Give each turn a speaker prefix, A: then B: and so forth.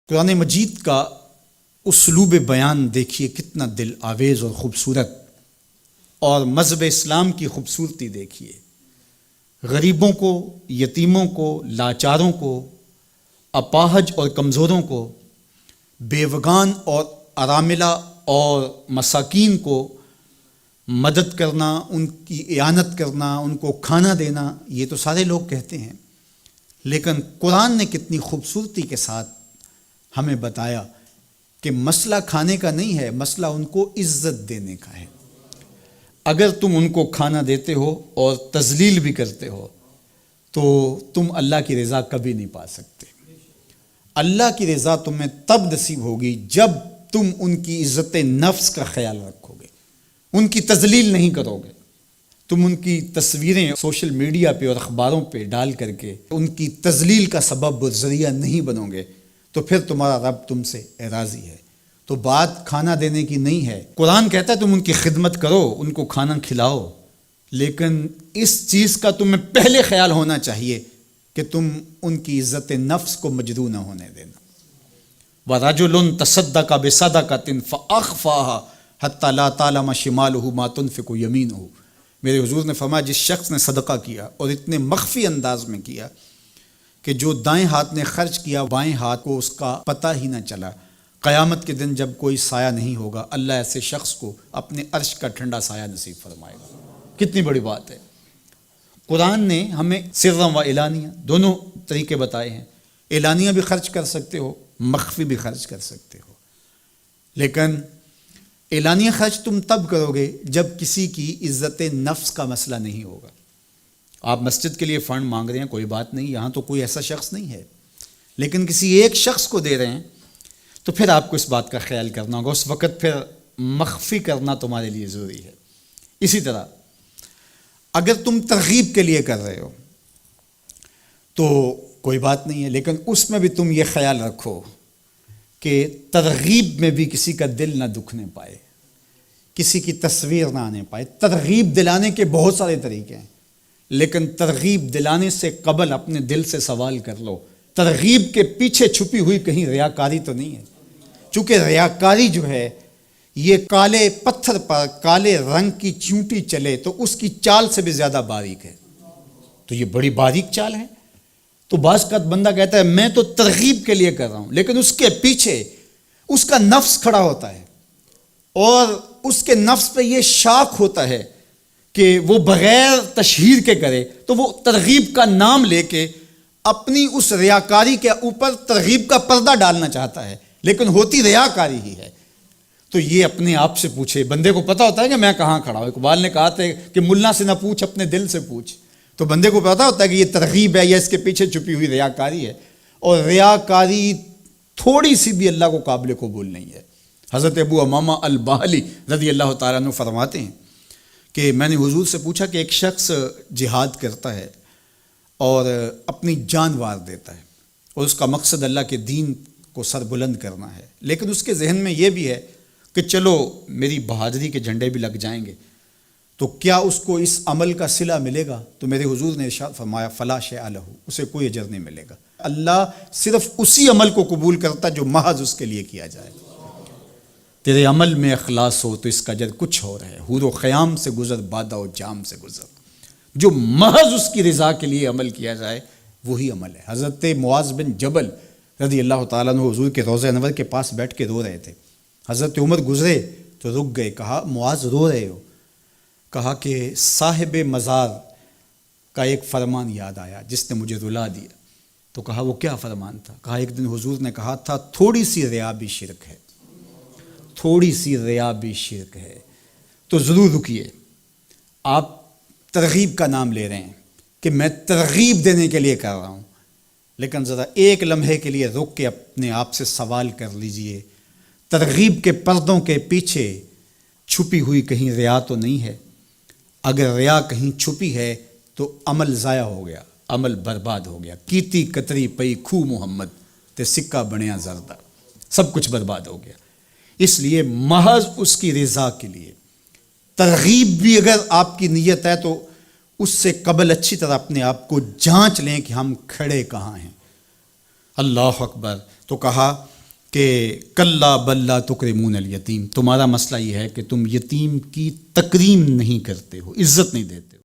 A: قرآن مجید کا اسلوب بیان دیکھیے کتنا دل آویز اور خوبصورت، اور مذہب اسلام کی خوبصورتی دیکھیے۔ غریبوں کو، یتیموں کو، لاچاروں کو، اپاہج اور کمزوروں کو، بیوگان اور اراملہ اور مساکین کو مدد کرنا، ان کی اعانت کرنا، ان کو کھانا دینا، یہ تو سارے لوگ کہتے ہیں، لیکن قرآن نے کتنی خوبصورتی کے ساتھ ہمیں بتایا کہ مسئلہ کھانے کا نہیں ہے، مسئلہ ان کو عزت دینے کا ہے۔ اگر تم ان کو کھانا دیتے ہو اور تذلیل بھی کرتے ہو تو تم اللہ کی رضا کبھی نہیں پا سکتے۔ اللہ کی رضا تمہیں تب نصیب ہوگی جب تم ان کی عزت نفس کا خیال رکھو گے، ان کی تذلیل نہیں کرو گے۔ تم ان کی تصویریں سوشل میڈیا پہ اور اخباروں پہ ڈال کر کے ان کی تذلیل کا سبب و ذریعہ نہیں بنو گے تو پھر تمہارا رب تم سے راضی ہے۔ تو بات کھانا دینے کی نہیں ہے، قرآن کہتا ہے تم ان کی خدمت کرو، ان کو کھانا کھلاؤ، لیکن اس چیز کا تمہیں پہلے خیال ہونا چاہیے کہ تم ان کی عزت نفس کو مجروح نہ ہونے دینا۔ وَرَجُلٌ تَصَدَّقَ بِصَدَقَةٍ فَأَخْفَاهَا حَتَّى لَا تَعْلَمَ شِمَالُهُ مَا تُنْفِقُ يَمِينُهُ۔ میرے حضور نے فرمایا جس شخص نے صدقہ کیا اور اتنے مخفی انداز میں کیا کہ جو دائیں ہاتھ نے خرچ کیا بائیں ہاتھ کو اس کا پتہ ہی نہ چلا، قیامت کے دن جب کوئی سایہ نہیں ہوگا اللہ ایسے شخص کو اپنے عرش کا ٹھنڈا سایہ نصیب فرمائے گا۔ کتنی بڑی بات ہے۔ قرآن نے ہمیں سرًا و علانیہ دونوں طریقے بتائے ہیں۔ اعلانیہ بھی خرچ کر سکتے ہو، مخفی بھی خرچ کر سکتے ہو، لیکن اعلانیہ خرچ تم تب کرو گے جب کسی کی عزت نفس کا مسئلہ نہیں ہوگا۔ آپ مسجد کے لیے فنڈ مانگ رہے ہیں، کوئی بات نہیں، یہاں تو کوئی ایسا شخص نہیں ہے، لیکن کسی ایک شخص کو دے رہے ہیں تو پھر آپ کو اس بات کا خیال کرنا ہوگا، اس وقت پھر مخفی کرنا تمہارے لیے ضروری ہے۔ اسی طرح اگر تم ترغیب کے لیے کر رہے ہو تو کوئی بات نہیں ہے، لیکن اس میں بھی تم یہ خیال رکھو کہ ترغیب میں بھی کسی کا دل نہ دکھنے پائے، کسی کی تصویر نہ آنے پائے۔ ترغیب دلانے کے بہت سارے طریقے ہیں، لیکن ترغیب دلانے سے قبل اپنے دل سے سوال کر لو ترغیب کے پیچھے چھپی ہوئی کہیں ریاکاری تو نہیں ہے؟ چونکہ ریاکاری جو ہے یہ کالے پتھر پر کالے رنگ کی چونٹی چلے تو اس کی چال سے بھی زیادہ باریک ہے، تو یہ بڑی باریک چال ہے۔ تو بعض کا بندہ کہتا ہے میں تو ترغیب کے لیے کر رہا ہوں، لیکن اس کے پیچھے اس کا نفس کھڑا ہوتا ہے اور اس کے نفس پہ یہ شاک ہوتا ہے کہ وہ بغیر تشہیر کے کرے، تو وہ ترغیب کا نام لے کے اپنی اس ریاکاری کے اوپر ترغیب کا پردہ ڈالنا چاہتا ہے، لیکن ہوتی ریاکاری ہی ہے۔ تو یہ اپنے آپ سے پوچھے، بندے کو پتہ ہوتا ہے کہ میں کہاں کھڑا ہوں۔ اقبال نے کہا تھا کہ ملا سے نہ پوچھ اپنے دل سے پوچھ، تو بندے کو پتہ ہوتا ہے کہ یہ ترغیب ہے یا اس کے پیچھے چھپی ہوئی ریاکاری ہے، اور ریاکاری تھوڑی سی بھی اللہ کو قابل قبول نہیں ہے۔ حضرت ابو امامہ الباہلی رضی اللہ تعالیٰ عنہ فرماتے ہیں کہ میں نے حضور سے پوچھا کہ ایک شخص جہاد کرتا ہے اور اپنی جان وار دیتا ہے اور اس کا مقصد اللہ کے دین کو سر بلند کرنا ہے، لیکن اس کے ذہن میں یہ بھی ہے کہ چلو میری بہادری کے جھنڈے بھی لگ جائیں گے تو کیا اس کو اس عمل کا صلہ ملے گا؟ تو میرے حضور نے ارشاد فرمایا فلا شیء لہ، اسے کوئی اجر نہیں ملے گا۔ اللہ صرف اسی عمل کو قبول کرتا جو محض اس کے لیے کیا جائے۔ تیرے عمل میں اخلاص ہو تو اس کا اجر کچھ اور ہے، حور و خیام سے گزر بادہ و جام سے گزر، جو محض اس کی رضا کے لیے عمل کیا جائے وہی عمل ہے۔ حضرت معاذ بن جبل رضی اللہ تعالیٰ عنہ حضور کے روضہ انور کے پاس بیٹھ کے رو رہے تھے، حضرت عمر گزرے تو رک گئے، کہا معاذ رو رہے ہو؟ کہا کہ صاحب مزار کا ایک فرمان یاد آیا جس نے مجھے رلا دیا۔ تو کہا وہ کیا فرمان تھا؟ کہا ایک دن حضور نے کہا تھا تھوڑی سی ریا بھی شرک ہے، تھوڑی سی ریا بھی شرک ہے۔ تو ضرور رکیے، آپ ترغیب کا نام لے رہے ہیں کہ میں ترغیب دینے کے لیے کر رہا ہوں، لیکن ذرا ایک لمحے کے لیے رک کے اپنے آپ سے سوال کر لیجئے ترغیب کے پردوں کے پیچھے چھپی ہوئی کہیں ریا تو نہیں ہے؟ اگر ریا کہیں چھپی ہے تو عمل ضائع ہو گیا، عمل برباد ہو گیا۔ کیتی کتری پئی کھو محمد تے سکہ بنیا زردہ، سب کچھ برباد ہو گیا۔ اس لیے محض اس کی رضا کے لیے ترغیب بھی اگر آپ کی نیت ہے تو اس سے قبل اچھی طرح اپنے آپ کو جانچ لیں کہ ہم کھڑے کہاں ہیں۔ اللہ اکبر۔ تو کہا کہ کلا بل لا تکرمون الیتیم، تمہارا مسئلہ یہ ہے کہ تم یتیم کی تکریم نہیں کرتے ہو، عزت نہیں دیتے ہو۔